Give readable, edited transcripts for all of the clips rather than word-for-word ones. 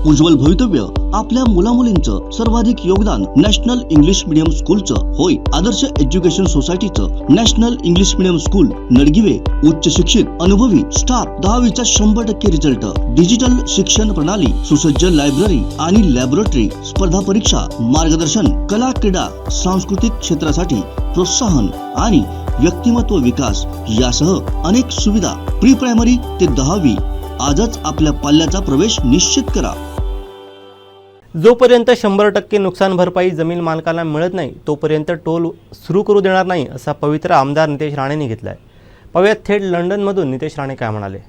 उज्ज्वल भवितव्य आपल्या मुलामुलींचं सर्वाधिक योगदान नॅशनल इंग्लिश मीडियम स्कूलचं होय। आदर्श एज्युकेशन सोसायटीचं national English medium school Nadgive उच्च शिक्षित अनुभवी स्टाफ 10वीचा 100% रिझल्ट, डिजिटल शिक्षण प्रणाली, सुसज्ज लायब्ररी आणि लॅबोरेटरी, स्पर्धा परीक्षा मार्गदर्शन, कला क्रीडा सांस्कृतिक क्षेत्रासाठी प्रोत्साहन आणि व्यक्तिमत्व विकास यासह अनेक सुविधा। प्री प्रायमरी ते 10वी आजच आपल्या पाल्याचा प्रवेश निश्चित करा। जोपर्यंत 100% नुकसान भरपाई जमीन मालकाला मिळत नाही तोपर्यंत टोल सुरू करू देणार नाही असा पवित्रा आमदार नितेश राणेंनी घेतलाय। पाहूयात थेट लंडनमधून नितेश राणे काय म्हणाले।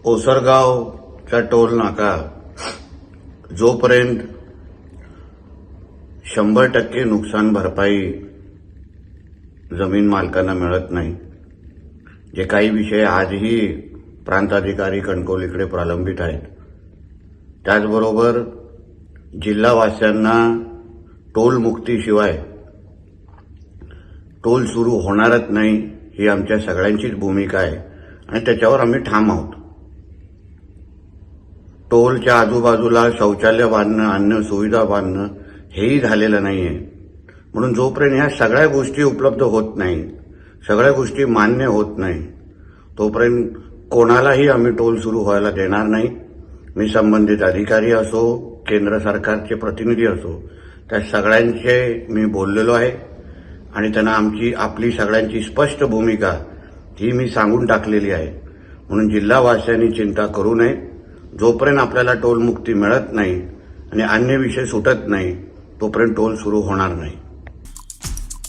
ओसरगावचा टोल नाका जोपर्यंत 100% नुकसान भरपाई जमीन मालकांना मिळत नाही, जे काही विषय आजही प्रांताधिकारी कणकवलीकडे प्रलंबित आहेत, त्याचबरोबर जिल्हावासियांना टोल मुक्तीशिवाय टोल सुरू होणारच नाही ही आमच्या सगळ्यांचीच भूमिका आहे आणि त्याच्यावर आम्ही ठाम आहोत। टोलच्या आजूबाजूला शौचालय बांधणं, अन्न सुविधा बांधणं हेही झालेलं नाहीये, म्हणून जोपर्यंत ह्या सगळ्या गोष्टी उपलब्ध होत नाही, सगळ्या गोष्टी मान्य होत नाही, तोपर्यंत कोणालाही आम्ही टोल सुरू व्हायला देणार नाही। मी संबंधित अधिकारी असो, केंद्र सरकारचे प्रतिनिधी असो, त्या सगळ्यांचे मी बोललेलो आहे आणि त्यांना आपली सगळ्यांची स्पष्ट भूमिका ही मी सांगून टाकलेली आहे। म्हणून जिल्हावासियांनी चिंता करू नये। जोपर्यंत आपल्याला टोल मुक्ती मिळत नाही आणि अन्य विषय सुटत नाही तोपर्यंत टोल सुरू होणार नाही।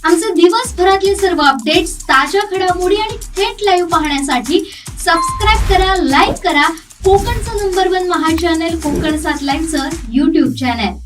आमचे दिवसभरातले सर्व अपडेट्स, ताज्या घडामोडी आणि थेट लाईव्ह पाहण्यासाठी सबस्क्राईब करा, लाईक करा कोकणचं नंबर 1 महा चॅनल कोकण 7 लाईव्हचं YouTube चॅनल।